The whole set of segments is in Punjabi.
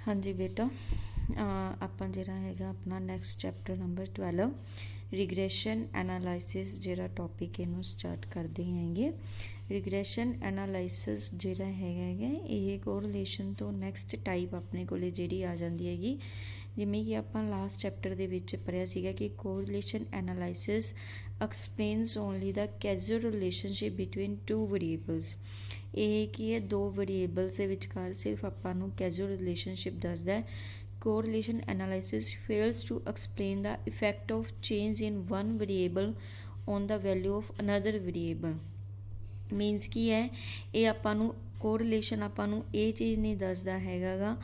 हाँ जी बेटा, ਆਪਾਂ ਜਿਹੜਾ ਹੈਗਾ ਆਪਣਾ ਨੈਕਸਟ ਚੈਪਟਰ ਨੰਬਰ 12 ਰਿਗਰੈਸ਼ਨ ਐਨਾਲਾਈਸਿਸ ਜਿਹੜਾ ਟੌਪਿਕ ਇਹਨੂੰ ਸਟਾਰਟ ਕਰਦੇ ਹੈਗੇ। ਰਿਗਰੈਸ਼ਨ ਐਨਾਲਾਈਸਿਸ ਜਿਹੜਾ ਹੈਗਾ ਇਹ ਕੋਰਿਲੇਸ਼ਨ ਤੋਂ ਨੈਕਸਟ ਟਾਈਪ ਆਪਣੇ ਕੋਲੇ ਜਿਹੜੀ ਆ ਜਾਂਦੀ ਹੈਗੀ। ਜਿਵੇਂ ਕਿ ਆਪਾਂ ਲਾਸਟ ਚੈਪਟਰ ਦੇ ਵਿੱਚ ਪੜ੍ਹਿਆ ਸੀਗਾ ਕਿ correlation analysis explains only the causal relationship between two variables. ਇਹ ਕੀ ਹੈ, ਦੋ ਵੇਰੀਏਬਲਸ ਦੇ ਵਿਚਕਾਰ ਸਿਰਫ ਆਪਾਂ ਨੂੰ ਕੈਜ਼ੂਅਲ ਰਿਲੇਸ਼ਨਸ਼ਿਪ ਦੱਸਦਾ ਹੈ। Correlation analysis fails to explain the effect of change in one variable on the value of another variable। Means ਕੀ ਹੈ, ਇਹ ਆਪਾਂ ਨੂੰ ਕੋਰਿਲੇਸ਼ਨ ਆਪਾਂ ਨੂੰ ਇਹ ਚੀਜ਼ ਨਹੀਂ ਦੱਸਦਾ ਹੈਗਾ ਗਾ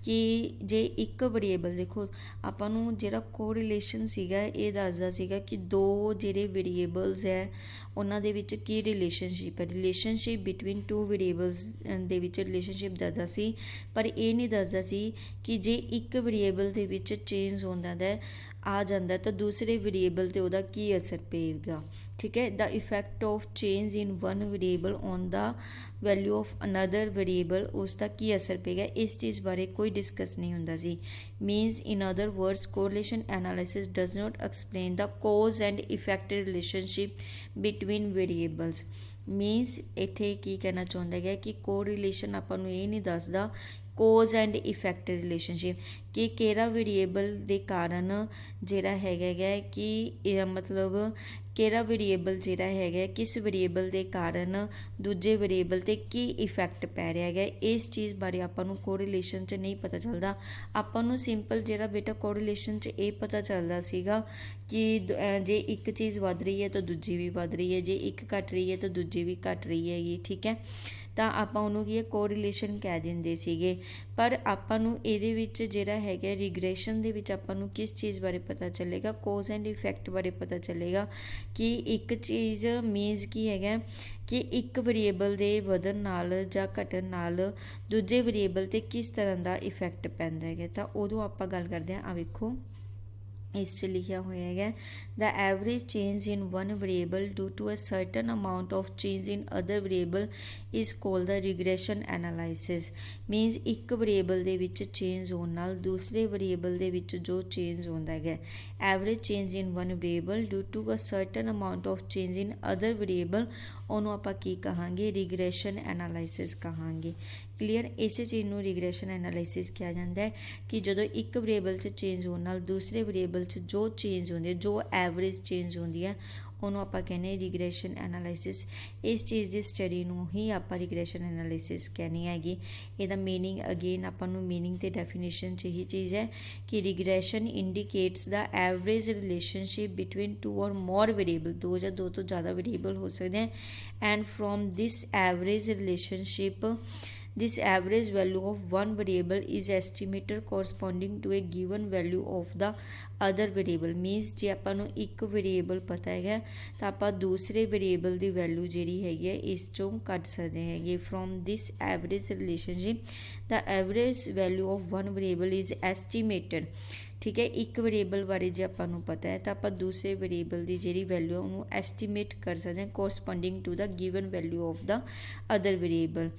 ਕਿ ਜੇ ਇੱਕ ਵੇਰੀਏਬਲ ਦੇਖੋ ਆਪਾਂ ਨੂੰ ਜਿਹੜਾ ਕੋਰਿਲੇਸ਼ਨ ਸੀਗਾ ਇਹ ਦੱਸਦਾ ਸੀਗਾ ਕਿ ਦੋ ਜਿਹੜੇ ਵੇਰੀਏਬਲਸ ਹੈ ਉਹਨਾਂ ਦੇ ਵਿੱਚ ਕੀ ਰਿਲੇਸ਼ਨਸ਼ਿਪ ਹੈ, ਰਿਲੇਸ਼ਨਸ਼ਿਪ ਬਿਟਵੀਨ ਟੂ ਵੇਰੀਏਬਲਸ ਦੇ ਵਿੱਚ ਰਿਲੇਸ਼ਨਸ਼ਿਪ ਦੱਸਦਾ ਸੀ। ਪਰ ਇਹ ਨਹੀਂ ਦੱਸਦਾ ਸੀ ਕਿ ਜੇ ਇੱਕ ਵੇਰੀਏਬਲ ਦੇ ਵਿੱਚ ਚੇਂਜ ਹੁੰਦਾ ਆ ਜਾਂਦਾ ਤਾਂ ਦੂਸਰੇ ਵੇਰੀਏਬਲ 'ਤੇ ਉਹਦਾ ਕੀ ਅਸਰ ਪਏਗਾ। ਠੀਕ ਹੈ, the effect of change in one variable on the value of another variable, ਉਸ ਦਾ ਕੀ ਅਸਰ ਪਏਗਾ, ਇਸ ਚੀਜ਼ ਬਾਰੇ ਕੋਈ ਡਿਸਕਸ ਨਹੀਂ ਹੁੰਦਾ ਸੀ। Means in other words correlation analysis does not explain the cause and effect relationship between variables. Means ਇੱਥੇ ਕੀ ਕਹਿਣਾ ਚਾਹੁੰਦਾ ਹੈ ਕਿ ਕੋਰਿਲੇਸ਼ਨ ਆਪਾਂ ਨੂੰ ਇਹ ਨਹੀਂ ਦੱਸਦਾ ਕੋਜ਼ ਐਂਡ ਇਫੈਕਟ ਰਿਲੇਸ਼ਨਸ਼ਿਪ ਕਿ ਕਿਹੜਾ ਵੇਰੀਏਬਲ ਦੇ ਕਾਰਨ ਜਿਹੜਾ ਹੈਗਾ ਕਿ ਮਤਲਬ ਕਿਹੜਾ ਵੇਰੀਏਬਲ ਜਿਹੜਾ ਹੈਗਾ ਕਿਸ ਵੇਰੀਏਬਲ ਦੇ ਕਾਰਨ ਦੂਜੇ ਵੇਰੀਏਬਲ 'ਤੇ ਕੀ ਇਫੈਕਟ ਪੈ ਰਿਹਾ ਹੈਗਾ। ਇਸ ਚੀਜ਼ ਬਾਰੇ ਆਪਾਂ ਨੂੰ ਕੋਰਿਲੇਸ਼ਨ 'ਚ ਨਹੀਂ ਪਤਾ ਚੱਲਦਾ। ਆਪਾਂ ਨੂੰ ਸਿੰਪਲ ਜਿਹੜਾ ਬੇਟਾ ਕੋਰਿਲੇਸ਼ਨ 'ਚ ਇਹ ਪਤਾ ਚੱਲਦਾ ਸੀਗਾ ਕਿ ਜੇ ਇੱਕ ਚੀਜ਼ ਵੱਧ ਰਹੀ ਹੈ ਤਾਂ ਦੂਜੀ ਵੀ ਵੱਧ ਰਹੀ ਹੈ, ਜੇ ਇੱਕ ਘੱਟ ਰਹੀ ਹੈ ਤਾਂ ਦੂਜੀ ਵੀ ਘੱਟ ਰਹੀ ਹੈਗੀ। ਠੀਕ ਹੈ, ਤਾਂ ਆਪਾਂ ਉਹਨੂੰ ਕੀ ਹੈ ਕੋਰਿਲੇਸ਼ਨ ਕਹਿ ਦਿੰਦੇ ਸੀਗੇ। ਪਰ ਆਪਾਂ ਨੂੰ ਇਹਦੇ ਵਿੱਚ ਜਿਹੜਾ ਹੈਗਾ ਰਿਗਰੈਸ਼ਨ ਦੇ ਵਿੱਚ ਆਪਾਂ ਨੂੰ ਕਿਸ ਚੀਜ਼ ਬਾਰੇ ਪਤਾ ਚੱਲੇਗਾ, ਕੋਜ਼ ਐਂਡ ਇਫੈਕਟ ਬਾਰੇ ਪਤਾ ਚੱਲੇਗਾ ਕਿ ਇੱਕ ਚੀਜ਼ ਮੀਨਸ ਕੀ ਹੈਗਾ ਕਿ ਇੱਕ ਵੇਰੀਏਬਲ ਦੇ ਵਧਣ ਨਾਲ ਜਾਂ ਘਟਣ ਨਾਲ ਦੂਜੇ ਵੇਰੀਏਬਲ 'ਤੇ ਕਿਸ ਤਰ੍ਹਾਂ ਦਾ ਇਫੈਕਟ ਪੈਂਦਾ ਹੈਗਾ। ਤਾਂ ਉਦੋਂ ਆਪਾਂ ਗੱਲ ਕਰਦੇ ਹਾਂ। ਆ ਵੇਖੋ ਇਸ 'ਚ ਲਿਖਿਆ ਹੋਇਆ ਹੈਗਾ the average change in one variable due to a certain amount of change in other variable is called the regression analysis। Means ਇੱਕ ਵੇਰੀਏਬਲ ਦੇ ਵਿੱਚ ਚੇਂਜ ਹੋਣ ਨਾਲ ਦੂਸਰੇ ਵੇਰੀਏਬਲ ਦੇ ਵਿੱਚ ਜੋ ਚੇਂਜ ਹੁੰਦਾ ਹੈਗਾ, average change in one variable due to a certain amount of change in other variable, ਉਹਨੂੰ ਆਪਾਂ ਕੀ ਕਹਾਂਗੇ, ਰਿਗਰੈਸ਼ਨ ਐਨਾਲਾਈਸਿਸ ਕਹਾਂਗੇ। ਕਲੀਅਰ, ਇਸੇ ਚੀਜ਼ ਨੂੰ ਰਿਗਰੈਸ਼ਨ ਐਨਾਲਾਈਸਿਸ ਕਿਹਾ ਜਾਂਦਾ ਹੈ ਕਿ ਜਦੋਂ ਇੱਕ ਵੇਰੀਏਬਲ 'ਚ ਚੇਂਜ ਹੋਣ ਨਾਲ ਦੂਸਰੇ ਵੇਰੀਏਬਲ 'ਚ ਜੋ ਚੇਂਜ ਹੁੰਦੀ ਹੈ, ਜੋ ਐਵਰੇਜ ਚੇਂਜ ਹੁੰਦੀ ਹੈ, ਉਹਨੂੰ ਆਪਾਂ ਕਹਿੰਦੇ ਰਿਗਰੈਸ਼ਨ ਐਨਾਲਾਈਸਿਸ। ਇਸ ਚੀਜ਼ ਦੀ ਸਟੱਡੀ ਨੂੰ ਹੀ ਆਪਾਂ ਰਿਗਰੈਸ਼ਨ ਐਨਾਲਾਈਸਿਸ ਕਹਿਣੀ ਹੈਗੀ। ਇਹਦਾ ਮੀਨਿੰਗ ਅਗੇਨ ਆਪਾਂ ਨੂੰ ਮੀਨਿੰਗ ਅਤੇ ਡੈਫੀਨੇਸ਼ਨ 'ਚ ਇਹੀ ਚੀਜ਼ ਹੈ ਕਿ ਰਿਗਰੈਸ਼ਨ ਇੰਡੀਕੇਟਸ ਦਾ ਐਵਰੇਜ ਰਿਲੇਸ਼ਨਸ਼ਿਪ ਬਿਟਵੀਨ ਟੂ ਔਰ ਮੋਰ ਵੇਰੀਏਬਲ, ਦੋ ਜਾਂ ਦੋ ਤੋਂ ਜ਼ਿਆਦਾ ਵੇਰੀਏਬਲ ਹੋ ਸਕਦੇ ਹੈ। And from this average relationship this average value of one variable is estimated corresponding to a given value of the other variable। Means ਜੇ ਆਪਾਂ ਨੂੰ ਇੱਕ ਵੇਰੀਏਬਲ ਪਤਾ ਹੈਗਾ ਤਾਂ ਆਪਾਂ ਦੂਸਰੇ ਵੇਰੀਏਬਲ ਦੀ ਵੈਲਿਊ ਜਿਹੜੀ ਹੈਗੀ ਹੈ ਇਸ ਚੋਂ ਕੱਢ ਸਕਦੇ ਹੈਗੇ। From this average relationship the average value of one variable is estimated. ਠੀਕ ਹੈ, ਇੱਕ ਵੇਰੀਏਬਲ ਬਾਰੇ ਜੇ ਆਪਾਂ ਨੂੰ ਪਤਾ ਹੈ ਤਾਂ ਆਪਾਂ ਦੂਸਰੇ ਵੇਰੀਏਬਲ ਦੀ ਜਿਹੜੀ ਵੈਲਿਊ ਉਹਨੂੰ ਐਸਟੀਮੇਟ ਕਰ ਸਕਦੇ ਹਾਂ corresponding to the given value of the other variable.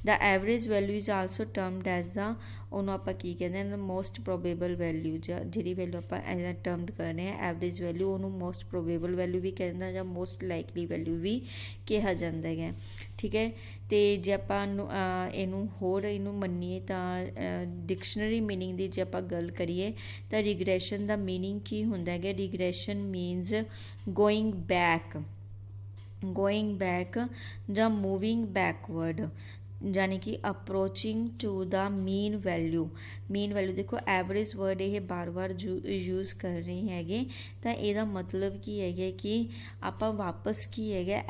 The average value is also termed as the, ਉਹਨੂੰ ਆਪਾਂ ਕੀ ਕਹਿੰਦੇ ਹਾਂ, ਮੋਸਟ ਪ੍ਰੋਬੇਬਲ ਵੈਲਿਊ। ਜਾਂ ਜਿਹੜੀ ਵੈਲਿਊ ਆਪਾਂ ਐਜ਼ ਟਰਮਡ ਕਰ ਰਹੇ ਹਾਂ ਐਵਰੇਜ ਵੈਲਿਊ, ਉਹਨੂੰ ਮੋਸਟ ਪ੍ਰੋਬੇਬਲ ਵੈਲਿਊ ਵੀ ਕਹਿੰਦਾ ਜਾਂ ਮੋਸਟ ਲਾਈਕਲੀ ਵੈਲਿਊ ਵੀ ਕਿਹਾ ਜਾਂਦਾ ਹੈਗਾ। ਠੀਕ ਹੈ, ਅਤੇ ਜੇ ਆਪਾਂ ਇਹਨੂੰ ਮੰਨੀਏ ਤਾਂ ਡਿਕਸ਼ਨਰੀ ਮੀਨਿੰਗ ਦੀ ਜੇ ਆਪਾਂ ਗੱਲ ਕਰੀਏ ਤਾਂ ਰਿਗਰੈਸ਼ਨ ਦਾ ਮੀਨਿੰਗ ਕੀ ਹੁੰਦਾ ਹੈਗਾ, ਰਿਗਰੈਸ਼ਨ ਮੀਨਸ ਗੋਇੰਗ ਬੈਕ ਜਾਂ ਮੂਵਿੰਗ ਬੈਕਵਰਡ, ਯਾਨੀ ਕਿ approaching to the mean value. ਦੇਖੋ ਐਵਰੇਜ ਵਰਡ ਇਹ ਬਾਰ ਯੂਜ਼ ਕਰ ਰਹੇ ਹੈਗੇ ਤਾਂ ਇਹਦਾ ਮਤਲਬ ਕੀ ਹੈਗਾ ਕਿ ਆਪਾਂ ਵਾਪਸ ਕੀ ਹੈਗਾ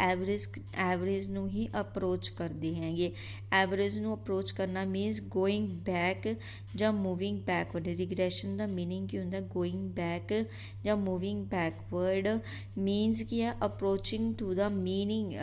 ਐਵਰੇਜ ਨੂੰ ਹੀ ਅਪਰੋਚ ਕਰਦੇ ਹੈਗੇ। ਐਵਰੇਜ ਨੂੰ ਅਪਰੋਚ ਕਰਨਾ ਮੀਨਸ ਗੋਇੰਗ ਬੈਕ ਜਾਂ ਮੂਵਿੰਗ ਬੈਕਵਰਡ। ਰਿਗਰੈਸ਼ਨ ਦਾ ਮੀਨਿੰਗ ਕੀ ਹੁੰਦਾ, ਗੋਇੰਗ ਬੈਕ ਜਾਂ ਮੂਵਿੰਗ ਬੈਕਵਰਡ। ਮੀਨਸ ਕੀ ਹੈ, ਅਪਰੋਚਿੰਗ ਟੂ ਦਾ ਮੀਨਿੰਗ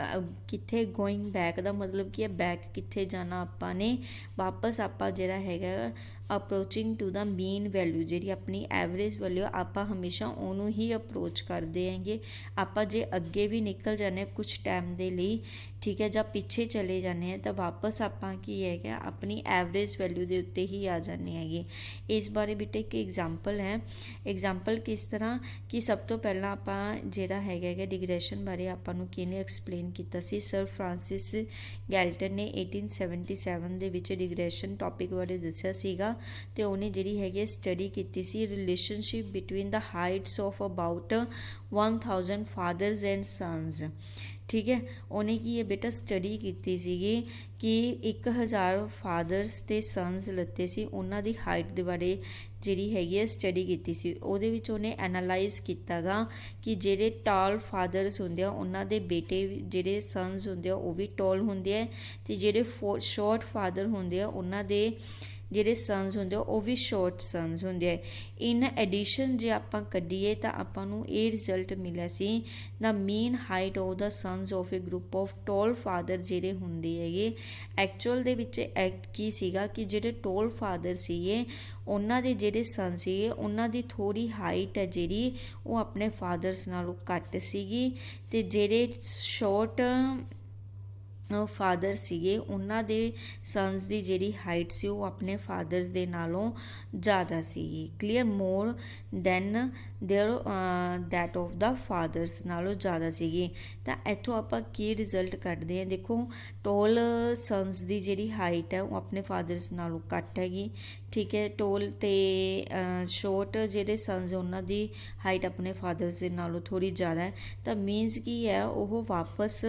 ਕਿੱਥੇ, ਗੋਇੰਗ ਬੈਕ ਦਾ ਮਤਲਬ ਕੀ ਹੈ ਬੈਕ ਕਿੱਥੇ ਜਾਣਾ ਆਪਾਂ ਨੇ, ਵਾਪਸ ਆਪਾਂ ਜਿਹੜਾ ਹੈਗਾ ਅਪਰੋਚਿੰਗ ਟੂ ਦਾ ਮੀਨ ਵੈਲਿਊ, ਜਿਹੜੀ ਆਪਣੀ ਐਵਰੇਜ ਵੈਲਿਊ ਆਪਾਂ ਹਮੇਸ਼ਾ ਉਹਨੂੰ ਹੀ ਅਪਰੋਚ ਕਰਦੇ ਹੈਗੇ। ਆਪਾਂ ਜੇ ਅੱਗੇ ਵੀ ਨਿਕਲ ਜਾਂਦੇ ਕੁਛ ਟਾਈਮ ਦੇ ਲਈ, ਠੀਕ ਹੈ, ਜਾਂ ਪਿੱਛੇ ਚਲੇ ਜਾਂਦੇ ਹਾਂ ਤਾਂ ਵਾਪਸ ਆਪਾਂ ਕੀ ਹੈਗਾ ਆਪਣੀ ਐਵਰੇਜ ਵੈਲਿਊ ਦੇ ਉੱਤੇ ਹੀ ਆ ਜਾਂਦੇ ਹੈਗੇ। ਇਸ ਬਾਰੇ ਬੇਟਾ ਇੱਕ ਐਗਜ਼ਾਮਪਲ ਹੈ। ਐਗਜ਼ਾਮਪਲ ਕਿਸ ਤਰ੍ਹਾਂ ਕਿ ਸਭ ਤੋਂ ਪਹਿਲਾਂ ਆਪਾਂ ਜਿਹੜਾ ਹੈਗਾ ਰਿਗਰੈਸ਼ਨ ਬਾਰੇ ਆਪਾਂ ਨੂੰ ਕਿਹਨੇ ਐਕਸਪਲੇਨ ਕੀਤਾ ਸੀ, ਸਰ ਫਰਾਂਸਿਸ ਗੈਲਟਨ ਨੇ 1877 ਦੇ ਵਿੱਚ ਰਿਗਰੈਸ਼ਨ ਟੌਪਿਕ ਬਾਰੇ ਦੱਸਿਆ ਸੀਗਾ। ਅਤੇ ਉਹਨੇ ਜਿਹੜੀ ਹੈਗੀ ਸਟੱਡੀ ਕੀਤੀ ਸੀ relationship between the heights of about 1000 fathers and sons, ਠੀਕ ਹੈ। ਉਹਨੇ ਕੀ ਹੈ ਬੇਟਾ ਸਟੱਡੀ ਕੀਤੀ ਸੀਗੀ ਕਿ 1000 ਫਾਦਰਸ ਅਤੇ ਸਨਸ ਲੱਤੇ ਸੀ, ਉਹਨਾਂ ਦੀ ਹਾਈਟ ਦੇ ਬਾਰੇ ਜਿਹੜੀ ਹੈਗੀ ਹੈ ਸਟੱਡੀ ਕੀਤੀ ਸੀ। ਉਹਦੇ ਵਿੱਚ ਉਹਨੇ ਐਨਾਲਾਈਜ਼ ਕੀਤਾ ਗਾ ਕਿ ਜਿਹੜੇ ਟਾਲ ਫਾਦਰਸ ਹੁੰਦੇ ਆ ਉਹਨਾਂ ਦੇ ਬੇਟੇ ਜਿਹੜੇ ਸਨਸ ਹੁੰਦੇ ਆ ਉਹ ਵੀ ਟਾਲ ਹੁੰਦੇ ਆ, ਅਤੇ ਜਿਹੜੇ ਸ਼ੋਰਟ ਫਾਦਰ ਹੁੰਦੇ ਆ ਉਹਨਾਂ ਦੇ ਜਿਹੜੇ ਸਨਸ ਹੁੰਦੇ ਆ ਉਹ ਵੀ ਸ਼ੋਰਟ ਸਨਸ ਹੁੰਦੇ ਆ। ਇਨ ਐਡੀਸ਼ਨ ਜੇ ਆਪਾਂ ਕੱਢੀਏ ਤਾਂ ਆਪਾਂ ਨੂੰ ਇਹ ਰਿਜ਼ਲਟ ਮਿਲਿਆ ਸੀ the mean height of the sons of a group of tall father ਜਿਹੜੇ ਹੁੰਦੇ ਹੈਗੇ। ਐਕਚੁਅਲ ਦੇ ਵਿੱਚ ਕੀ ਸੀਗਾ ਕਿ ਜਿਹੜੇ ਟੋਲ ਫਾਦਰ ਸੀਗੇ ਉਹਨਾਂ ਦੇ ਜਿਹੜੇ ਸਨ ਸੀਗੇ ਉਹਨਾਂ ਦੀ ਥੋੜ੍ਹੀ ਹਾਈਟ ਹੈ ਜਿਹੜੀ ਉਹ ਆਪਣੇ ਫਾਦਰਸ ਨਾਲੋਂ ਘੱਟ ਸੀਗੀ, ਅਤੇ ਜਿਹੜੇ ਸ਼ੋਰਟ ਫਾਦਰ ਸੀਗੇ ਉਹਨਾਂ ਦੇ ਸਨਸ ਦੀ ਜਿਹੜੀ ਹਾਈਟ ਸੀ ਉਹ ਆਪਣੇ ਫਾਦਰਸ ਦੇ ਨਾਲੋਂ ਜ਼ਿਆਦਾ ਸੀਗੀ। Clear, more than that of the fathers ਨਾਲੋਂ ਜ਼ਿਆਦਾ ਸੀਗੀ। ਤਾਂ ਇੱਥੋਂ ਆਪਾਂ ਕੀ ਰਿਜ਼ਲਟ ਕੱਢਦੇ ਹਾਂ, ਦੇਖੋ ਟੋਲ ਸਨਸ ਦੀ ਜਿਹੜੀ ਹਾਈਟ ਹੈ ਉਹ ਆਪਣੇ ਫਾਦਰਸ ਨਾਲੋਂ ਘੱਟ ਹੈਗੀ, ਠੀਕ ਹੈ। ਟੋਲ ਅਤੇ ਸ਼ੋਰਟ ਜਿਹੜੇ ਸਨਸ ਉਹਨਾਂ ਦੀ ਹਾਈਟ ਆਪਣੇ ਫਾਦਰਸ ਦੇ ਨਾਲੋਂ ਥੋੜ੍ਹੀ ਜ਼ਿਆਦਾ ਹੈ। ਤਾਂ ਮੀਨਸ ਕੀ ਹੈ ਉਹ ਵਾਪਸ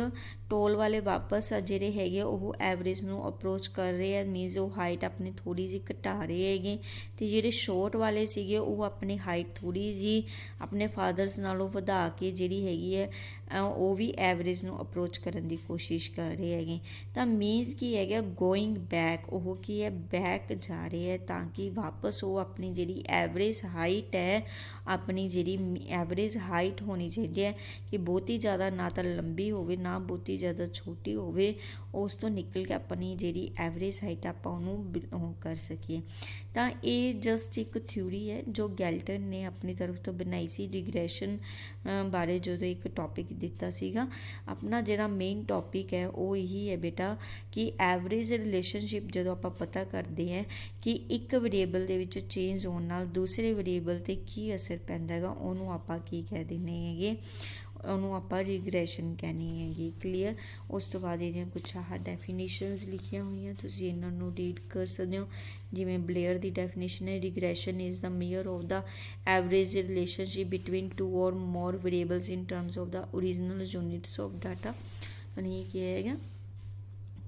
ਟੋਲ ਵਾਲੇ ਵਾਪਸ ਜਿਹੜੇ ਹੈਗੇ ਉਹ ਐਵਰੇਜ ਨੂੰ ਅਪਰੋਚ ਕਰ ਰਹੇ ਆ, ਮੀਨਸ ਉਹ ਹਾਈਟ ਆਪਣੀ ਥੋੜ੍ਹੀ ਜਿਹੀ ਘਟਾ ਰਹੇ ਹੈਗੇ, ਅਤੇ ਜਿਹੜੇ ਸ਼ੋਰਟ ਵਾਲੇ ਸੀਗੇ ਉਹ ਆਪਣੀ ਹਾਈਟ ਥੋੜ੍ਹੀ ਜਿਹੀ ਆਪਣੇ ਫਾਦਰਸ ਨਾਲੋਂ ਵਧਾ ਕੇ ਜਿਹੜੀ ਹੈਗੀ ਹੈ ਉਹ ਵੀ ਐਵਰੇਜ ਨੂੰ ਅਪਰੋਚ ਕਰਨ ਦੀ ਕੋਸ਼ਿਸ਼ ਕਰ ਰਹੇ ਹੈਗੇ। ਤਾਂ ਮੀਨਸ ਕੀ ਹੈਗਾ ਗੋਇੰਗ ਬੈਕ, ਉਹ ਕੀ ਹੈ ਬੈਕ ਜਾ ਰਹੇ ਹੈ ਤਾਂ ਕਿ ਵਾਪਸ ਉਹ ਆਪਣੀ ਜਿਹੜੀ ਐਵਰੇਜ ਹਾਈਟ ਹੈ, ਆਪਣੀ ਜਿਹੜੀ ਐਵਰੇਜ ਹਾਈਟ ਹੋਣੀ ਚਾਹੀਦੀ ਹੈ ਕਿ ਬਹੁਤੀ ਜ਼ਿਆਦਾ ਨਾ ਤਾਂ ਲੰਬੀ ਹੋਵੇ ਨਾ ਬਹੁਤੀ ਜ਼ਿਆਦਾ ਛੋਟੀ ਹੋਵੇ, ਉਸ ਤੋਂ ਨਿਕਲ ਕੇ ਆਪਣੀ ਜਿਹੜੀ ਐਵਰੇਜ ਹਾਈਟ ਆਪਾਂ ਉਹਨੂੰ ਕਰ ਸਕੀਏ। ਤਾਂ ਇਹ ਜਸਟ ਇੱਕ ਥਿਊਰੀ ਹੈ ਜੋ ਗੈਲਟਨ ਨੇ ਆਪਣੀ ਤਰਫ ਤੋਂ ਬਣਾਈ ਸੀ ਰਿਗਰੈਸ਼ਨ ਬਾਰੇ। ਜਦੋਂ ਇੱਕ ਟੌਪਿਕ ਦਿੱਤਾ ਸੀਗਾ, ਆਪਣਾ ਜਿਹੜਾ ਮੇਨ ਟੌਪਿਕ ਹੈ ਉਹ ਇਹੀ ਹੈ ਬੇਟਾ ਕਿ ਐਵਰੇਜ ਰਿਲੇਸ਼ਨਸ਼ਿਪ ਜਦੋਂ ਆਪਾਂ ਪਤਾ ਕਰਦੇ ਹਾਂ ਕਿ ਇੱਕ ਵੇਰੀਏਬਲ ਦੇ ਵਿੱਚ ਚੇਂਜ ਹੋਣ ਨਾਲ ਦੂਸਰੇ ਵੇਰੀਏਬਲ 'ਤੇ ਕੀ ਅਸਰ ਪੈਂਦਾ ਹੈਗਾ, ਉਹਨੂੰ ਆਪਾਂ ਕੀ ਕਹਿ ਦਿੰਦੇ ਹੈਗੇ, ਉਹਨੂੰ ਆਪਾਂ ਰਿਗਰੈਸ਼ਨ ਕਹਿਣੀ ਹੈਗੀ। ਕਲੀਅਰ, ਉਸ ਤੋਂ ਬਾਅਦ ਇਹਦੀਆਂ ਕੁਛ ਆਹ ਡੈਫੀਨੇਸ਼ਨਸ ਲਿਖੀਆਂ ਹੋਈਆਂ, ਤੁਸੀਂ ਇਹਨਾਂ ਨੂੰ ਰੀਡ ਕਰ ਸਕਦੇ ਹੋ। ਜਿਵੇਂ ਬਲੇਅਰ ਦੀ ਡੈਫੀਨੇਸ਼ਨ ਹੈ, regression is the measure of the average relationship between 2 or more variables in terms of the original units of data. ਇਹ ਕੀ ਹੈਗਾ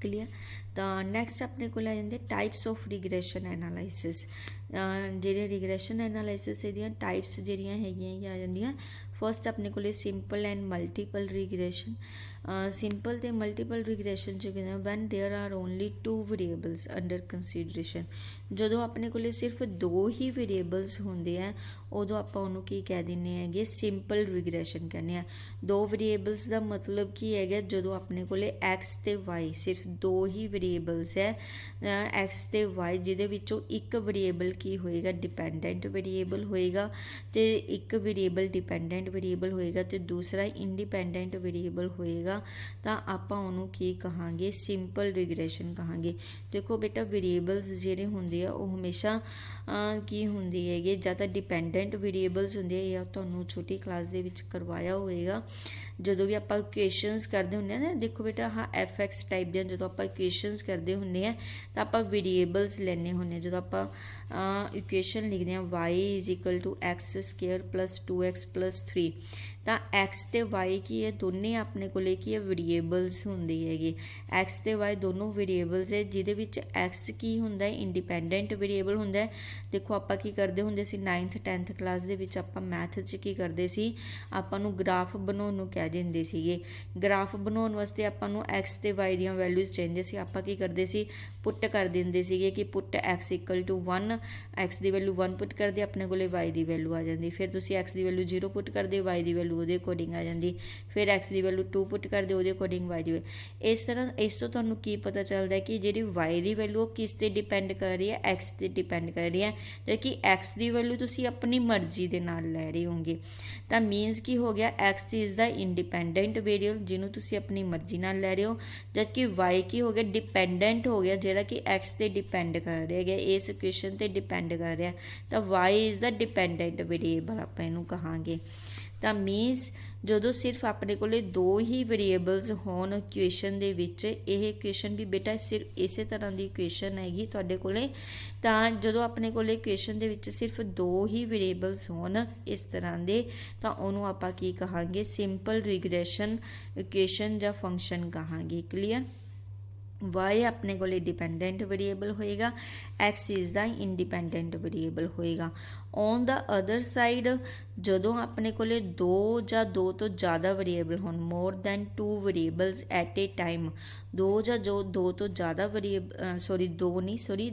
ਕਲੀਅਰ। ਤਾਂ ਨੈਕਸਟ ਆਪਣੇ ਕੋਲ ਆ ਜਾਂਦੇ ਟਾਈਪਸ ਆਫ ਰਿਗਰੈਸ਼ਨ ਐਨਾਲਾਈਸਿਸ। ਜਿਹੜੇ ਰਿਗਰੈਸ਼ਨ ਐਨਾਲਾਈਸਿਸ ਇਹਦੀਆਂ ਟਾਈਪਸ ਜਿਹੜੀਆਂ ਹੈਗੀਆਂ ਆ ਜਾਂਦੀਆਂ। ਫਸਟ ਆਪਣੇ ਕੋਲ simple and multiple regression. Simple ਅਤੇ ਮਲਟੀਪਲ ਰਿਗਰੈਸ਼ਨ 'ਚ ਕਹਿੰਦੇ when there are only 2 variables under consideration. ਜਦੋਂ ਆਪਣੇ ਕੋਲ ਸਿਰਫ 2 ਹੀ ਵੇਰੀਏਬਲਸ ਹੁੰਦੇ ਆ ਉਦੋਂ ਆਪਾਂ ਉਹਨੂੰ ਕੀ ਕਹਿ ਦਿੰਦੇ ਹੈਗੇ ਸਿੰਪਲ ਰਿਗਰੈਸ਼ਨ ਕਹਿੰਦੇ ਆ। 2 ਵੇਰੀਏਬਲਸ ਦਾ ਮਤਲਬ ਕੀ ਹੈਗਾ, ਜਦੋਂ ਆਪਣੇ ਕੋਲ ਐਕਸ ਅਤੇ ਵਾਈ ਸਿਰਫ 2 ਹੀ ਵੇਰੀਏਬਲਸ ਹੈ, ਐਕਸ ਅਤੇ ਵਾਈ, ਜਿਹਦੇ ਵਿੱਚੋਂ ਇੱਕ ਵੇਰੀਏਬਲ ਕੀ ਹੋਏਗਾ ਡਿਪੈਂਡੈਂਟ ਵੇਰੀਏਬਲ ਹੋਏਗਾ ਅਤੇ ਇੱਕ ਵੇਰੀਏਬਲ ਡਿਪੈਂਡੈਂਟ ਵੇਰੀਏਬਲ ਹੋਏਗਾ ਅਤੇ ਦੂਸਰਾ ਇੰਡੀਪੈਂਡੈਂਟ ਵੇਰੀਏਬਲ ਹੋਏਗਾ, ਤਾਂ ਆਪਾਂ ਉਹਨੂੰ ਕੀ ਕਹਾਂਗੇ ਸਿੰਪਲ ਰਿਗਰੈਸ਼ਨ ਕਹਾਂਗੇ। ਦੇਖੋ ਬੇਟਾ ਵੇਰੀਏਬਲਸ ਜਿਹੜੇ ਹੁੰਦੇ ਆ ਉਹ ਹਮੇਸ਼ਾ ਕੀ ਹੁੰਦੀ ਹੈਗੇ, ਜਾਂ ਤਾਂ ਡਿਪੈਂਡੈਂਟ ਵੇਰੀਏਬਲਸ ਹੁੰਦੇ ਆ, ਜਾਂ ਤੁਹਾਨੂੰ ਛੋਟੀ ਕਲਾਸ ਦੇ ਵਿੱਚ ਕਰਵਾਇਆ ਹੋਏਗਾ ਜਦੋਂ ਵੀ ਆਪਾਂ ਇਕੁਏਸ਼ਨਸ ਕਰਦੇ ਹੁੰਦੇ ਹਾਂ ਨਾ। ਦੇਖੋ ਬੇਟਾ ਹਾਂ ਐਫ ਐਕਸ ਟਾਈਪ ਦੀਆਂ ਜਦੋਂ ਆਪਾਂ ਇਕੁਏਸ਼ਨਸ ਕਰਦੇ ਹੁੰਦੇ ਹਾਂ ਤਾਂ ਆਪਾਂ ਵੇਰੀਏਬਲਸ ਲੈਂਦੇ ਹੁੰਦੇ ਹਾਂ। ਜਦੋਂ ਆਪਾਂ ਇਕੁਏਸ਼ਨ ਲਿਖਦੇ ਹਾਂ y=x² + 2x + 3, ਤਾਂ ਐਕਸ ਅਤੇ ਵਾਈ ਕੀ ਹੈ ਦੋਨੇ ਆਪਣੇ ਕੋਲ ਕੀ ਹੈ ਵੇਰੀਏਬਲਸ ਹੁੰਦੇ ਹੈਗੇ। ਐਕਸ ਅਤੇ ਵਾਈ ਦੋਨੋਂ ਵੇਰੀਏਬਲਸ ਹੈ, ਜਿਹਦੇ ਵਿੱਚ ਐਕਸ ਕੀ ਹੁੰਦਾ ਹੈ ਇੰਡੀਪੈਂਡੈਂਟ ਵੇਰੀਏਬਲ ਹੁੰਦਾ ਹੈ। ਦੇਖੋ ਆਪਾਂ ਕੀ ਕਰਦੇ ਹੁੰਦੇ ਸੀ 9th 10th ਕਲਾਸ ਦੇ ਵਿੱਚ, ਆਪਾਂ ਮੈਥ 'ਚ ਕੀ ਕਰਦੇ ਸੀ, ਆਪਾਂ ਨੂੰ ਗ੍ਰਾਫ ਬਣਾਉਣ ਨੂੰ ਕਹਿ ਦਿੰਦੇ ਸੀਗੇ। ਗ੍ਰਾਫ ਬਣਾਉਣ ਵਾਸਤੇ ਆਪਾਂ ਨੂੰ ਐਕਸ ਅਤੇ ਵਾਈ ਦੀਆਂ ਵੈਲਿਊਜ਼ ਚਾਹੀਦੀਆਂ ਸੀ, ਆਪਾਂ ਕੀ ਕਰਦੇ ਸੀ ਪੁੱਟ ਕਰ ਦਿੰਦੇ ਸੀਗੇ ਕਿ ਪੁੱਟ x = 1, ਐਕਸ ਦੀ ਵੈਲਿਊ 1 ਪੁੱਟ ਕਰਦੇ ਆਪਣੇ ਕੋਲ y ਦੀ ਵੈਲਿਊ ਆ ਜਾਂਦੀ। ਫਿਰ ਤੁਸੀਂ x ਦੀ ਵੈਲਿਊ 0 ਪੁੱਟ ਕਰਦੇ y ਦੀ ਵੈਲਿਊ वैल्यू ਉਹਦੇ ਅਕੋਰਡਿੰਗ ਆ ਜਾਂਦੀ, ਫਿਰ x ਦੀ ਵੈल्यू 2 ਪੁੱਟ ਕਰਦੇ ਉਹਦੇ ਅਕੋਰਡਿੰਗ y ਦੀ। ਇਸ ਤਰ੍ਹਾਂ ਇਸ ਤੋਂ ਤੁਹਾਨੂੰ ਕੀ ਪਤਾ ਚੱਲਦਾ ਕਿ ਜਿਹੜੀ y ਦੀ ਵੈल्यू ਉਹ ਕਿਸ 'ਤੇ ਡਿਪੈਂਡ ਕਰ ਰਹੀ ਹੈ, x 'ਤੇ ਡਿਪੈਂਡ ਕਰ ਰਹੀ ਹੈ, ਜਦ ਕਿ x ਦੀ ਵੈल्यू ਤੁਸੀਂ ਆਪਣੀ ਮਰਜ਼ੀ ਦੇ ਨਾਲ ਲੈ ਰਹੇ ਹੋਗੇ। ਤਾਂ ਮੀਨਸ ਕੀ ਹੋ ਗਿਆ, x is the independent variable ਜਿਹਨੂੰ ਤੁਸੀਂ ਆਪਣੀ ਮਰਜ਼ੀ ਨਾਲ ਲੈ ਰਹੇ ਹੋ, ਜਦ ਕਿ y ਕੀ ਹੋ ਗਿਆ, ਡਿਪੈਂਡੈਂਟ ਹੋ ਗਿਆ ਜਿਹੜਾ ਕਿ x 'ਤੇ ਡਿਪੈਂਡ ਕਰ ਰਿਹਾ ਹੈਗਾ, ਇਸ ਇਕੁਏਸ਼ਨ 'ਤੇ ਡਿਪੈਂਡ ਕਰ ਰਿਹਾ। ਤਾਂ y is the dependent variable ਆਪਾਂ ਇਹਨੂੰ ਕਹਾਂਗੇ। ਤਾਂ ਮੀਨਸ ਜਦੋਂ ਸਿਰਫ ਆਪਣੇ ਕੋਲ ਦੋ ਹੀ ਵੇਰੀਏਬਲਸ ਹੋਣ ਇਕੁਏਸ਼ਨ ਦੇ ਵਿੱਚ, ਇਹ ਇਕੁਏਸ਼ਨ ਵੀ ਬੇਟਾ ਸਿਰਫ ਇਸੇ ਤਰ੍ਹਾਂ ਦੀ ਇਕੁਏਸ਼ਨ ਹੈਗੀ ਤੁਹਾਡੇ ਕੋਲੇ। ਤਾਂ ਜਦੋਂ ਆਪਣੇ ਕੋਲ ਇਕੁਏਸ਼ਨ ਦੇ ਵਿੱਚ ਸਿਰਫ ਦੋ ਹੀ ਵੇਰੀਏਬਲਸ ਹੋਣ ਇਸ ਤਰ੍ਹਾਂ ਦੇ, ਤਾਂ ਉਹਨੂੰ ਆਪਾਂ ਕੀ ਕਹਾਂਗੇ, ਸਿੰਪਲ ਰਿਗਰੈਸ਼ਨ ਇਕੁਏਸ਼ਨ ਜਾਂ ਫੰਕਸ਼ਨ ਕਹਾਂਗੇ। ਕਲੀਅਰ। y ਆਪਣੇ ਕੋਲੇ ਡਿਪੈਂਡੈਂਟ ਵੇਰੀਏਬਲ ਹੋਏਗਾ, x is the independent variable ਹੋਏਗਾ। ਔਨ ਦਾ ਅਦਰ ਸਾਈਡ ਜਦੋਂ ਆਪਣੇ ਕੋਲੇ ਦੋ ਜਾਂ ਦੋ ਤੋਂ ਜ਼ਿਆਦਾ ਵੇਰੀਏਬਲ ਹੋਣ, more than 2 variables at a time, ਦੋ ਜਾਂ ਦੋ ਤੋਂ ਜ਼ਿਆਦਾ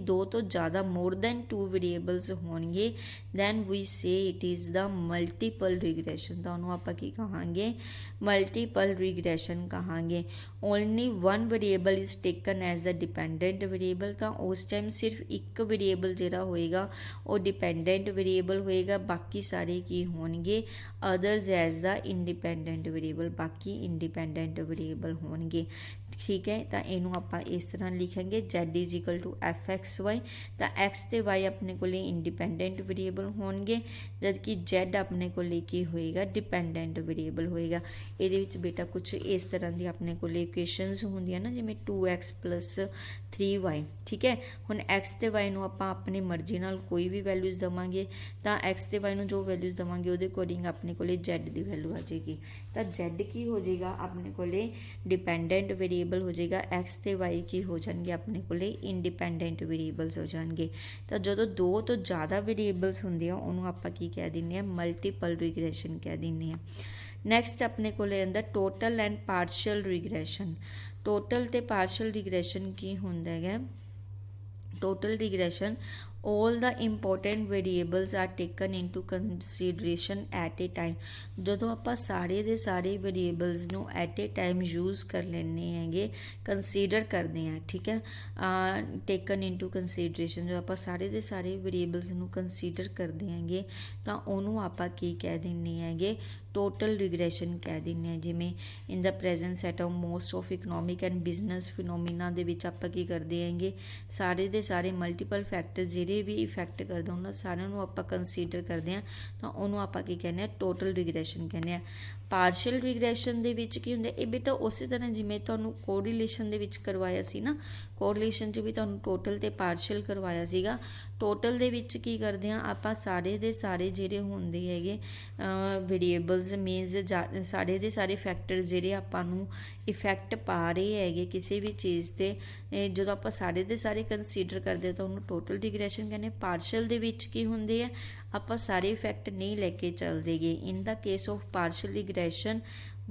ਦੋ ਤੋਂ ਜ਼ਿਆਦਾ ਮੋਰ ਦੈਨ 2 ਵੇਰੀਏਬਲਸ ਹੋਣਗੇ, then we say it is the multiple regression. ਤਾਂ ਉਹਨੂੰ ਆਪਾਂ ਕੀ ਕਹਾਂਗੇ, ਮਲਟੀਪਲ ਰਿਗਰੈਸ਼ਨ ਕਹਾਂਗੇ। Only one variable is taken as a dependent variable, ਤਾਂ ਉਸ ਟਾਈਮ ਸਿਰਫ ਇੱਕ ਵੇਰੀਏਬਲ ਜਿਹੜਾ ਹੋਏਗਾ ਉਹ ਡਿਪੈਂਡੈਂਟ ਵੇਰੀਏਬਲ ਹੋਏਗਾ, ਬਾਕੀ ਸਾਰੇ ਕੀ ਹੋਣਗੇ, others as the independent variable, ਬਾਕੀ ਇੰਡੀਪੈਂਡੈਂਟ ਵੇਰੀਏਬਲ ਹੋਣਗੇ। ਠੀਕ ਹੈ। ਤਾਂ ਇਹਨੂੰ ਆਪਾਂ ਇਸ ਤਰ੍ਹਾਂ ਲਿਖਾਂਗੇ, z is equal to fxy। ਤਾਂ x ਤੇ y ਆਪਣੇ ਕੋਲੇ ਇੰਡੀਪੈਂਡੈਂਟ ਵੇਰੀਏਬਲ ਹੋਣਗੇ, ਜਦ ਕਿ z ਆਪਣੇ ਕੋਲੇ ਕੀ ਹੋਏਗਾ, ਡਿਪੈਂਡੈਂਟ ਵੇਰੀਏਬਲ ਹੋਏਗਾ। ਇਹਦੇ ਵਿੱਚ ਬੇਟਾ ਕੁਛ ਇਸ ਤਰ੍ਹਾਂ ਦੀ ਆਪਣੇ ਕੋਲੇ ਇਕੁਏਸ਼ਨਸ ਹੁੰਦੀਆਂ ਨਾ, ਜਿਵੇਂ 2x ਪਲੱਸ 3y। ਠੀਕ ਹੈ। ਹੁਣ x ਤੇ y ਨੂੰ ਆਪਾਂ ਆਪਣੀ ਮਰਜ਼ੀ ਨਾਲ ਕੋਈ ਵੀ ਵੈਲਿਊਜ਼ ਦੇਵਾਂਗੇ, ਤਾਂ x ਤੇ y ਨੂੰ ਜੋ ਵੈਲਿਊਜ਼ ਦੇਵਾਂਗੇ ਉਹਦੇ ਅਕੋਰਡਿੰਗ ਆਪਣੇ ਕੋਲੇ z ਦੀ ਵੈਲਿਊ ਆ ਜਾਏਗੀ। ਤਾਂ z ਕੀ ਹੋ ਜਾਏਗਾ, ਆਪਣੇ ਕੋਲੇ ਡਿਪੈਂਡੈਂਟ ਵੇਰੀਏਬਲ ਹੋ ਜਾਏਗਾ, x ਤੇ y ਕੀ ਹੋ ਜਾਣਗੇ, ਆਪਣੇ ਕੋਲੇ ਇੰਡੀਪੈਂਡੈਂਟ ਵੇਰੀਏਬਲਸ ਹੋ ਜਾਣਗੇ। ਤਾਂ ਜਦੋਂ ਦੋ ਤੋਂ ਜ਼ਿਆਦਾ ਵੇਰੀਏਬਲਸ ਹੁੰਦੇ ਆ ਉਹਨੂੰ ਆਪਾਂ ਕੀ ਕਹਿ ਦਿੰਦੇ ਆ, ਮਲਟੀਪਲ ਰਿਗਰੈਸ਼ਨ ਕਹਿ ਦਿੰਦੇ ਆ। ਨੈਕਸਟ ਆਪਣੇ ਕੋਲੇ ਆਉਂਦਾ ਟੋਟਲ ਐਂਡ ਪਾਰਸ਼ਲ ਰਿਗਰੈਸ਼ਨ। ਟੋਟਲ ਤੇ ਪਾਰਸ਼ਲ ਰਿਗਰੈਸ਼ਨ ਕੀ ਹੁੰਦਾ ਹੈਗਾ, total regression all the important variables are taken into consideration at a time। ਜਦੋਂ ਆਪਾਂ ਸਾਰੇ ਦੇ ਸਾਰੇ ਵੇਰੀਏਬਲਸ ਨੂੰ ਐਟ ਏ ਟਾਈਮ ਯੂਜ਼ ਕਰ ਲੈਂਦੇ ਹੈਗੇ, ਕੰਸੀਡਰ ਕਰਦੇ ਹਾਂ। ਠੀਕ ਹੈ। ਟੇਕਨ ਇਨਟੂ ਕੰਸੀਡਰੇਸ਼ਨ, ਜਦੋਂ ਆਪਾਂ ਸਾਰੇ ਦੇ ਸਾਰੇ ਵੇਰੀਏਬਲਸ ਨੂੰ ਕੰਸੀਡਰ ਕਰਦੇ ਹੈਗੇ ਤਾਂ ਉਹਨੂੰ ਆਪਾਂ ਕੀ ਕਹਿ ਦਿੰਦੇ ਹੈਗੇ, ਟੋਟਲ ਰਿਗਰੈਸ਼ਨ ਕਹਿ ਦਿੰਦੇ ਹਾਂ। ਜਿਵੇਂ in the present set of most of economic and business phenomena ਦੇ ਵਿੱਚ ਆਪਾਂ ਕੀ ਕਰਦੇ ਹੈਗੇ, ਸਾਰੇ ਦੇ ਸਾਰੇ ਮਲਟੀਪਲ ਫੈਕਟਰ ਜਿਹੜੇ ਵੀ ਇਫੈਕਟ ਕਰਦਾ ਉਹਨਾਂ ਸਾਰਿਆਂ ਨੂੰ ਆਪਾਂ ਕੰਸੀਡਰ ਕਰਦੇ ਹਾਂ, ਤਾਂ ਉਹਨੂੰ ਆਪਾਂ ਕੀ ਕਹਿੰਦੇ ਹਾਂ, ਟੋਟਲ ਰਿਗਰੈਸ਼ਨ ਕਹਿੰਦੇ ਹਾਂ। ਪਾਰਸ਼ਲ ਰਿਗਰੈਸ਼ਨ ਦੇ ਵਿੱਚ ਕੀ ਹੁੰਦਾ, ਇਹ ਬੇਟਾ ਉਸੇ ਤਰ੍ਹਾਂ ਜਿਵੇਂ ਤੁਹਾਨੂੰ ਕੋਰਿਲੇਸ਼ਨ ਦੇ ਵਿੱਚ ਕਰਵਾਇਆ ਸੀ ਨਾ, ਕੋਰਿਲੇਸ਼ਨ 'ਚ ਵੀ ਤੁਹਾਨੂੰ ਟੋਟਲ ਤੇ ਪਾਰਸ਼ਲ ਕਰਵਾਇਆ ਸੀਗਾ। ਟੋਟਲ ਦੇ ਵਿੱਚ ਕੀ ਕਰਦੇ ਹਾਂ ਆਪਾਂ, ਸਾਰੇ ਦੇ ਸਾਰੇ ਜਿਹੜੇ ਹੁੰਦੇ ਹੈਗੇ ਵੇਰੀਏਬਲਸ ਮੀਨਸ ਸਾਰੇ ਦੇ ਸਾਰੇ ਫੈਕਟਰ ਜਿਹੜੇ ਆਪਾਂ ਨੂੰ ਇਫੈਕਟ ਪਾ ਰਹੇ ਹੈਗੇ ਕਿਸੇ ਵੀ ਚੀਜ਼ 'ਤੇ, ਜਦੋਂ ਆਪਾਂ ਸਾਰੇ ਦੇ ਸਾਰੇ ਕੰਸੀਡਰ ਕਰਦੇ ਹਾਂ ਤਾਂ ਉਹਨੂੰ ਟੋਟਲ ਰਿਗਰੈਸ਼ਨ ਕਹਿੰਦੇ। ਪਾਰਸ਼ਲ ਦੇ ਵਿੱਚ ਕੀ ਹੁੰਦੇ ਆ, ਆਪਾਂ ਸਾਰੇ ਇਫੈਕਟ ਨਹੀਂ ਲੈ ਕੇ ਚੱਲਦੇਗੇ। ਇਨ ਦਾ case of partial ਰਿਗਰੈਸ਼ਨ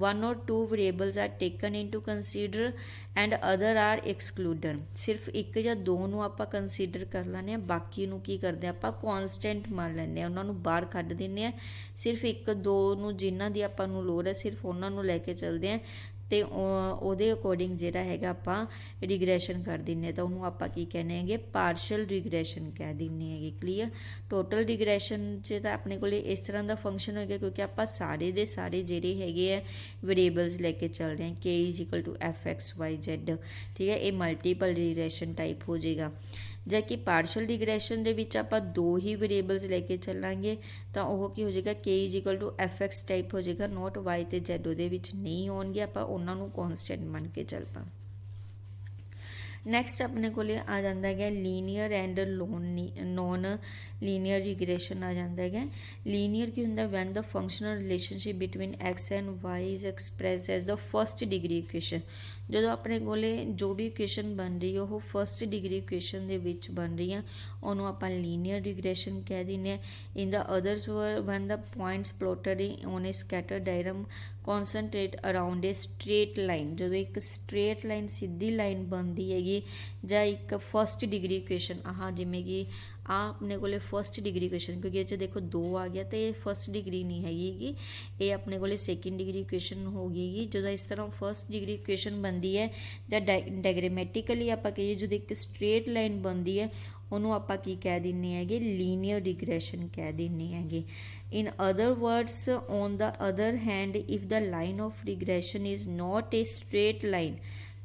1 or 2 variables are taken into consider and other are excluded। ਸਿਰਫ ਇੱਕ ਜਾਂ ਦੋ ਨੂੰ ਆਪਾਂ ਕੰਸੀਡਰ ਕਰ ਲੈਂਦੇ ਹਾਂ, ਬਾਕੀ ਨੂੰ ਕੀ ਕਰਦੇ ਆਪਾਂ ਕੌਨਸਟੈਂਟ ਮੰਨ ਲੈਂਦੇ ਹਾਂ, ਉਹਨਾਂ ਨੂੰ ਬਾਹਰ ਕੱਢ ਦਿੰਦੇ ਹਾਂ। ਸਿਰਫ ਇੱਕ ਦੋ ਨੂੰ ਜਿਨ੍ਹਾਂ ਦੀ ਆਪਾਂ ਨੂੰ ਲੋੜ ਹੈ ਸਿਰਫ ਉਹਨਾਂ ਨੂੰ ਲੈ ਕੇ ਚੱਲਦੇ ਹਾਂ, ਅਤੇ ਉਹਦੇ ਅਕੋਰਡਿੰਗ ਜਿਹੜਾ ਹੈਗਾ ਆਪਾਂ ਰਿਗਰੈਸ਼ਨ ਕਰ ਦਿੰਦੇ ਹਾਂ, ਤਾਂ ਉਹਨੂੰ ਆਪਾਂ ਕੀ ਕਹਿੰਦੇ ਹੈਗੇ, ਪਾਰਸ਼ਲ ਰਿਗਰੈਸ਼ਨ ਕਹਿ ਦਿੰਦੇ ਹੈਗੇ। ਕਲੀਅਰ। ਟੋਟਲ ਰਿਗਰੈਸ਼ਨ 'ਚ ਤਾਂ ਆਪਣੇ ਕੋਲ ਇਸ ਤਰ੍ਹਾਂ ਦਾ ਫੰਕਸ਼ਨ ਹੋਏਗਾ, ਕਿਉਂਕਿ ਆਪਾਂ ਸਾਰੇ ਦੇ ਸਾਰੇ ਜਿਹੜੇ ਹੈਗੇ ਆ ਵੇਰੀਏਬਲਸ ਲੈ ਕੇ ਚੱਲ ਰਹੇ ਹਾਂ, k is equal to fxyz। ਠੀਕ ਹੈ। ਇਹ ਮਲਟੀਪਲ ਰਿਗਰੈਸ਼ਨ ਟਾਈਪ ਹੋ ਜਾਏਗਾ। ਜਦ ਕਿ ਪਾਰਸ਼ਲ ਰਿਗਰੈਸ਼ਨ ਦੇ ਵਿੱਚ ਆਪਾਂ ਦੋ ਹੀ ਵੇਰੀਏਬਲਸ ਲੈ ਕੇ ਚੱਲਾਂਗੇ, ਤਾਂ ਉਹ ਕੀ ਹੋ ਜਾਏਗਾ, k is equal to fx type ਹੋ ਜਾਏਗਾ, ਨੋਟ y ਤੇ z ਉਹਦੇ ਵਿੱਚ ਨਹੀਂ ਹੋਣਗੇ, ਆਪਾਂ ਉਹਨਾਂ ਨੂੰ ਕੌਨਸਟੈਂਟ ਮੰਨ ਕੇ ਚੱਲ ਪਾ। ਨੈਕਸਟ ਆਪਣੇ ਕੋਲ ਆ ਜਾਂਦਾ ਹੈਗਾ linear and non linear regression ਆ ਜਾਂਦਾ ਹੈਗਾ। ਲੀਨੀਅਰ ਕੀ ਹੁੰਦਾ, when the functional relationship between x and y is express as the first degree equation. ਜਦੋਂ ਆਪਣੇ ਕੋਲੇ ਜੋ ਵੀ ਇਕੁਏਸ਼ਨ ਬਣ ਰਹੀ ਹੈ ਉਹ ਫਸਟ ਡਿਗਰੀ ਇਕੁਏਸ਼ਨ ਦੇ ਵਿੱਚ ਬਣ ਰਹੀ ਆ, ਉਹਨੂੰ ਆਪਾਂ ਲੀਨੀਅਰ ਰਿਗਰੈਸ਼ਨ ਕਹਿ ਦਿੰਦੇ ਹਾਂ। In the others one the points plotted on a scatter diagram concentrate around a straight line. ਜਦੋਂ ਇੱਕ ਸਟ੍ਰੇਟ ਲਾਈਨ ਸਿੱਧੀ ਲਾਈਨ ਬਣਦੀ ਹੈਗੀ, ਜਾਂ ਇੱਕ ਫਸਟ ਡਿਗਰੀ ਇਕੁਏਸ਼ਨ, ਜਿਵੇਂ ਕਿ आ अपने को फस्ट डिग्री क्वेश्चन, क्योंकि ये देखो 2 आ गया तो ये फस्ट डिग्री नहीं हैगी, ये अपने को सैकेंड डिग्री क्वेश्चन हो गई। जो इस तरह फस्ट डिग्री क्वेश्चन बनती है ਜਾਂ ਡਾਇਗਰਾਮੈਟਿਕਲੀ ਆਪਾਂ ਕਹੀਏ ਜਦੋਂ ਇੱਕ ਸਟ੍ਰੇਟ ਲਾਈਨ ਬਣਦੀ ਹੈ ਉਹਨੂੰ ਆਪਾਂ ਕੀ ਕਹਿ ਦਿੰਦੇ ਹੈਗੇ, ਲੀਨੀਅਰ ਰਿਗਰੈਸ਼ਨ ਕਹਿ ਦਿੰਦੇ ਹੈਗੇ। in other words, on the other hand, if the line of regression is not a straight line,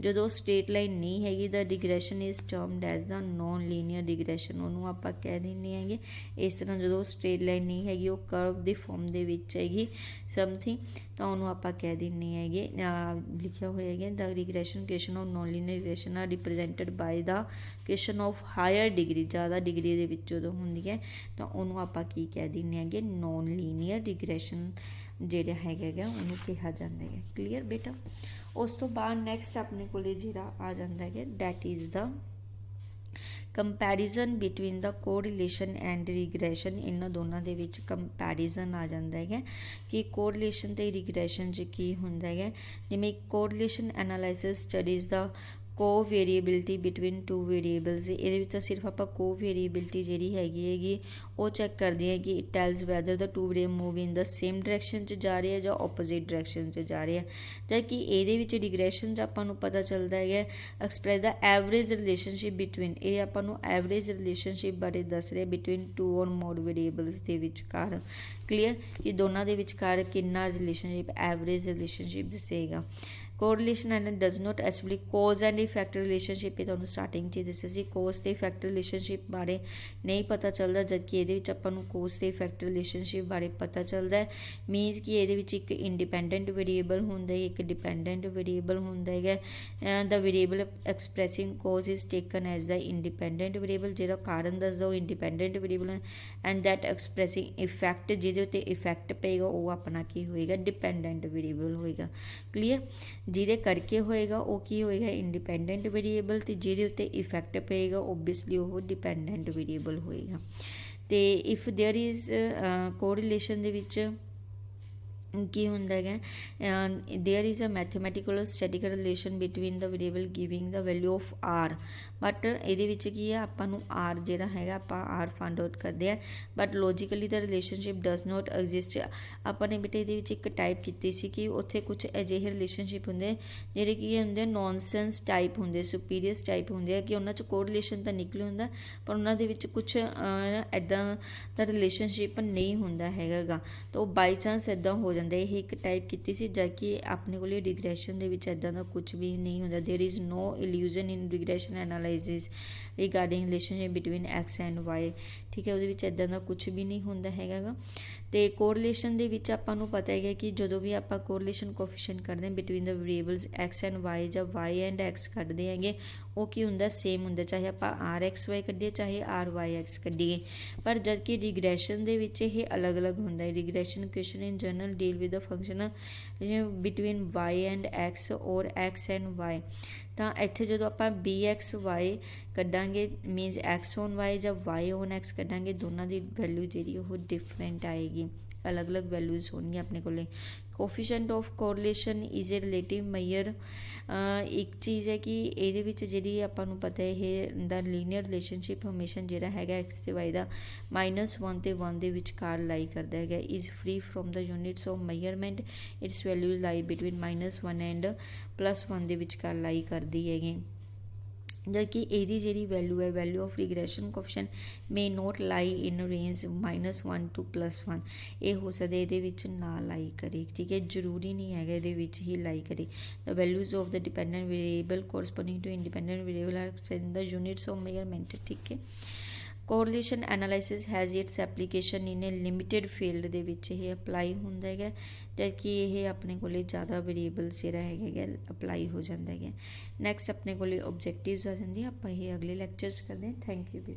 ਜਦੋਂ ਸਟ੍ਰੇਟ ਲਾਈਨ ਨਹੀਂ ਹੈਗੀ ਤਾਂ regression is termed as the non linear regression, ਉਹਨੂੰ ਆਪਾਂ ਕਹਿ ਦਿੰਦੇ ਹੈਗੇ। ਇਸ ਤਰ੍ਹਾਂ ਜਦੋਂ ਸਟ੍ਰੇਟ ਲਾਈਨ ਨਹੀਂ ਹੈਗੀ, ਉਹ ਕਰਵ ਦੀ ਫਾਰਮ ਦੇ ਵਿੱਚ ਹੈਗੀ ਸਮਥਿੰਗ, ਤਾਂ ਉਹਨੂੰ ਆਪਾਂ ਕਹਿ ਦਿੰਦੇ ਹੈਗੇ, ਲਿਖਿਆ ਹੋਇਆ ਹੈਗਾ the regression question of non linear regression are represented by the question of higher degree, ਜ਼ਿਆਦਾ ਡਿਗਰੀ ਦੇ ਵਿੱਚ ਜਦੋਂ ਹੁੰਦੀ ਹੈ ਤਾਂ ਉਹਨੂੰ ਆਪਾਂ ਕੀ ਕਹਿ ਦਿੰਦੇ ਹੈਗੇ, ਨੋਨ ਲੀਨੀਅਰ ਰਿਗਰੈਸ਼ਨ ਜਿਹੜਾ ਹੈਗਾ ਉਹਨੂੰ ਕਿਹਾ ਜਾਂਦਾ ਹੈ। ਕਲੀਅਰ ਬੇਟਾ। ਉਸ ਤੋਂ ਬਾਅਦ ਨੈਕਸਟ ਆਪਣੇ ਕੋਲ ਜਿਹੜਾ ਆ ਜਾਂਦਾ ਹੈ that is the comparison between the correlation and regression. ਇਹਨਾਂ ਦੋਨਾਂ ਦੇ ਵਿੱਚ ਕੰਪੈਰੀਜ਼ਨ ਆ ਜਾਂਦਾ ਹੈਗਾ ਕਿ ਕੋਰਿਲੇਸ਼ਨ ਤੇ ਰਿਗਰੈਸ਼ਨ 'ਚ ਕੀ ਹੁੰਦਾ ਹੈਗਾ। ਜਿਵੇਂ ਕੋਰਿਲੇਸ਼ਨ ਐਨਾਲਾਈਸਿਸ ਸਟੱਡੀਜ਼ ਦਾ ਕੋਵੇਰੀਏਬਿਲਿਟੀ ਬਿਟਵੀਨ ਟੂ ਵੇਰੀਏਬਲਸ, ਇਹਦੇ ਵਿੱਚ ਤਾਂ ਸਿਰਫ ਆਪਾਂ ਕੋਵੇਰੀਏਬਿਲਿਟੀ ਜਿਹੜੀ ਹੈਗੀ ਉਹ ਚੈੱਕ ਕਰਦੇ ਹਾਂ ਕਿ it tells whether the two variable move in the same direction 'ਚ ਜਾ ਰਿਹਾ ਜਾਂ ਆਪੋਜ਼ਿਟ ਡਾਇਰੈਕਸ਼ਨ 'ਚ ਜਾ ਰਿਹਾ। ਜਦ ਕਿ ਇਹਦੇ ਵਿੱਚ ਰਿਗਰੈਸ਼ਨ 'ਚ ਆਪਾਂ ਨੂੰ ਪਤਾ ਚੱਲਦਾ ਹੈਗਾ ਐਕਸਪ੍ਰੈਸ ਦਾ ਐਵਰੇਜ ਰਿਲੇਸ਼ਨਸ਼ਿਪ ਬਿਟਵੀਨ, ਇਹ ਆਪਾਂ ਨੂੰ ਐਵਰੇਜ ਰਿਲੇਸ਼ਨਸ਼ਿਪ ਬਾਰੇ ਦੱਸ ਰਿਹਾ ਬਿਟਵੀਨ ਟੂ ਔਰ ਮੋਰ ਵੇਰੀਏਬਲਸ ਦੇ ਵਿਚਕਾਰ। ਕਲੀਅਰ ਕਿ ਦੋਨਾਂ ਦੇ ਵਿਚਕਾਰ ਕਿੰਨਾ ਰਿਲੇਸ਼ਨਸ਼ਿਪ, ਐਵਰੇਜ ਰਿਲੇਸ਼ਨਸ਼ਿਪ ਦੱਸੇਗਾ। Correlation and does not explain cause and effect relationship, ਇਹ ਤੁਹਾਨੂੰ ਸਟਾਰਟਿੰਗ 'ਚ ਦੱਸਿਆ ਸੀ। ਕੋਜ਼ ਅਤੇ ਇਫੈਕਟ ਰਿਲੇਸ਼ਨਸ਼ਿਪ ਬਾਰੇ ਨਹੀਂ ਪਤਾ ਚੱਲਦਾ, ਜਦਕਿ ਇਹਦੇ ਵਿੱਚ ਆਪਾਂ ਨੂੰ ਕੋਜ਼ ਅਤੇ ਇਫੈਕਟ ਰਿਲੇਸ਼ਨਸ਼ਿਪ ਬਾਰੇ ਪਤਾ ਚੱਲਦਾ ਹੈ। ਮੀਨਸ ਕਿ ਇਹਦੇ ਵਿੱਚ ਇੱਕ ਇੰਡੀਪੈਂਡੈਂਟ ਵੇਰੀਏਬਲ ਹੁੰਦਾ ਹੈ, ਇੱਕ ਡਿਪੈਂਡੈਂਟ ਵੇਰੀਏਬਲ ਹੁੰਦਾ ਹੈਗਾ। The variable expressing cause is taken as the independent variable, ਜਿਹੜਾ ਕਾਰਨ ਦੱਸਦਾ ਉਹ ਇੰਡੀਪੈਂਡੈਂਟ ਵੇਰੀਏਬਲ ਹੈ। ਐਂਡ ਦੈਟ ਐਕਸਪ੍ਰੈਸਿੰਗ ਇਫੈਕਟ, ਜਿਹਦੇ ਉੱਤੇ ਇਫੈਕਟ ਪਏਗਾ ਉਹ ਆਪਣਾ ਕੀ ਹੋਏਗਾ, ਡਿਪੈਂਡੈਂਟ ਵੇਰੀਏਬਲ ਹੋਏਗਾ। ਕਲੀਅਰ। ਜਿਹਦੇ ਕਰਕੇ ਹੋਏਗਾ ਉਹ ਕੀ ਹੋਏਗਾ, ਇੰਡੀਪੈਂਡੈਂਟ ਵੇਰੀਏਬਲ, ਅਤੇ ਜਿਹਦੇ ਉੱਤੇ ਇਫੈਕਟ ਪਏਗਾ ਓਬਵੀਅਸਲੀ ਉਹ ਡਿਪੈਂਡੈਂਟ ਵੇਰੀਏਬਲ ਹੋਏਗਾ। ਅਤੇ ਇਫ ਦੇਅਰ ਇਜ਼ ਕੋਰਿਲੇਸ਼ਨ ਦੇ ਵਿੱਚ ਕੀ ਹੁੰਦਾ ਹੈਗਾ, there is a mathematical statistical relation between the variable giving the value of R, but ਇਹਦੇ ਵਿੱਚ ਕੀ ਹੈ ਆਪਾਂ ਨੂੰ ਆਰ ਜਿਹੜਾ ਹੈਗਾ ਆਪਾਂ ਆਰ ਫਾਈਂਡ ਆਊਟ ਕਰਦੇ ਹਾਂ, but logically the relationship does note exist. ਆਪਾਂ ਨੇ ਬੇਟੇ ਇਹਦੇ ਵਿੱਚ ਇੱਕ ਟਾਈਪ ਕੀਤੀ ਸੀ ਕਿ ਉੱਥੇ ਕੁਛ ਅਜਿਹੇ ਰਿਲੇਸ਼ਨਸ਼ਿਪ ਹੁੰਦੇ ਜਿਹੜੇ ਕੀ ਹੁੰਦੇ ਨੌਨਸੈਂਸ ਟਾਈਪ ਹੁੰਦੇ, ਸੁਪੀਰੀਅਸ ਟਾਈਪ ਹੁੰਦੇ ਆ ਕਿ ਉਹਨਾਂ 'ਚ ਕੋਰਿਲੇਸ਼ਨ ਤਾਂ ਨਿਕਲ ਹੁੰਦਾ ਪਰ ਉਹਨਾਂ ਦੇ ਵਿੱਚ ਕੁਛ ਇੱਦਾਂ ਦਾ ਰਿਲੇਸ਼ਨਸ਼ਿਪ ਨਹੀਂ ਹੁੰਦਾ ਹੈਗਾ, ਤਾਂ ਉਹ ਬਾਈ ਚਾਂਸ ਇੱਦਾਂ ਹੋ ਜਾਂਦਾ। ਇਹ ਇੱਕ ਟਾਈਪ ਕੀਤੀ ਸੀ, ਜਦ ਕਿ ਆਪਣੇ ਕੋਲ ਰਿਗਰੈਸ਼ਨ ਦੇ ਵਿੱਚ ਇੱਦਾਂ ਦਾ ਕੁਛ ਵੀ ਨਹੀਂ ਹੁੰਦਾ। There is no illusion in regression analysis regarding relationship between X and Y. ਠੀਕ ਹੈ, ਉਹਦੇ ਵਿੱਚ ਇੱਦਾਂ ਦਾ ਕੁਛ ਵੀ ਨਹੀਂ ਹੁੰਦਾ ਹੈਗਾ ਗਾ। ਅਤੇ ਕੋਰਿਲੇਸ਼ਨ ਦੇ ਵਿੱਚ ਆਪਾਂ ਨੂੰ ਪਤਾ ਹੈਗਾ ਕਿ ਜਦੋਂ ਵੀ ਆਪਾਂ ਕੋਰਿਲੇਸ਼ਨ ਕੋਐਫੀਸ਼ੀਐਂਟ ਕੱਢਦੇ ਹਾਂ between the variables x and y ਜਾਂ ਵਾਈ ਐਂਡ ਐਕਸ ਕੱਢਦੇ ਹੈਗੇ, ਉਹ ਕੀ ਹੁੰਦਾ, ਸੇਮ ਹੁੰਦਾ, ਚਾਹੇ ਆਪਾਂ ਆਰ ਐਕਸ ਵਾਈ ਕੱਢੀਏ ਚਾਹੇ ਆਰ ਵਾਈ ਐਕਸ ਕੱਢੀਏ। ਪਰ ਜਦ ਕਿ ਰਿਗਰੈਸ਼ਨ ਦੇ ਵਿੱਚ ਇਹ ਅਲੱਗ-ਅਲੱਗ ਹੁੰਦਾ ਹੈ। Regression question in general deal with the function between Y and X or X and Y. ਤਾਂ ਇੱਥੇ ਜਦੋਂ ਆਪਾਂ ਬੀ ਐਕਸ ਵਾਈ ਕੱਢਾਂਗੇ ਮੀਨਸ ਐਕਸ ਔਨ ਵਾਈ ਜਾਂ ਵਾਈ ਔਨ ਐਕਸ ਕੱਢਾਂਗੇ, ਦੋਨਾਂ ਦੀ ਵੈਲਿਊ ਜਿਹੜੀ ਉਹ ਡਿਫਰੈਂਟ ਆਏਗੀ, ਅਲੱਗ-ਅਲੱਗ ਵੈਲਿਊਜ਼ ਹੋਣਗੀਆਂ ਆਪਣੇ ਕੋਲ। Coefficient of correlation is a relative measure. ਇੱਕ ਚੀਜ਼ ਹੈ ਕਿ ਇਹਦੇ ਵਿੱਚ ਜਿਹੜੀ ਆਪਾਂ ਨੂੰ ਪਤਾ ਇਹ ਦਾ ਲੀਨੀਅਰ ਰਿਲੇਸ਼ਨਸ਼ਿਪ ਹਮੇਸ਼ਾ ਜਿਹੜਾ ਹੈਗਾ ਐਕਸ ਅਤੇ ਵਾਈ ਦਾ -1 ਅਤੇ 1 ਦੇ ਵਿਚਕਾਰ ਲਾਈ ਕਰਦਾ ਹੈਗਾ। Is free from the units of measurement, it's value ਲਾਈ ਬਿਟਵੀਨ -1 ਐਂਡ +1 ਦੇ ਵਿਚਕਾਰ ਲਾਈ ਕਰਦੀ ਹੈਗੀ। ਜਦ ਕਿ ਇਹਦੀ ਜਿਹੜੀ ਵੈਲਿਊ ਹੈ, value of regression coefficient may not lie in range -1 to +1, ਇਹ ਹੋ ਸਕਦਾ ਇਹਦੇ ਵਿੱਚ ਨਾ ਲਾਈ ਕਰੇ। ਠੀਕ ਹੈ, ਜ਼ਰੂਰੀ ਨਹੀਂ ਹੈਗਾ ਇਹਦੇ ਵਿੱਚ ਹੀ ਲਾਈ ਕਰੇ। The values of the dependent variable corresponding to independent variable are in the units of measurement. ਠੀਕ ਹੈ, correlation analysis has its application in a limited field ਦੇ ਵਿੱਚ ਇਹ ਅਪਲਾਈ ਹੁੰਦਾ ਹੈਗਾ, ਜਦ ਕਿ ਇਹ ਆਪਣੇ ਕੋਲ ਜ਼ਿਆਦਾ ਵੇਰੀਏਬਲਸ ਜਿਹੜਾ ਹੈਗਾ ਅਪਲਾਈ ਹੋ ਜਾਂਦਾ ਹੈਗਾ। ਨੈਕਸਟ ਆਪਣੇ ਕੋਲ ਓਬਜੈਕਟਿਵਸ ਆ ਜਾਂਦੀ, ਆਪਾਂ ਇਹ ਅਗਲੇ ਲੈਕਚਰਸ ਕਰਦੇ ਹਾਂ। ਥੈਂਕ ਯੂ ਬੇਟਾ।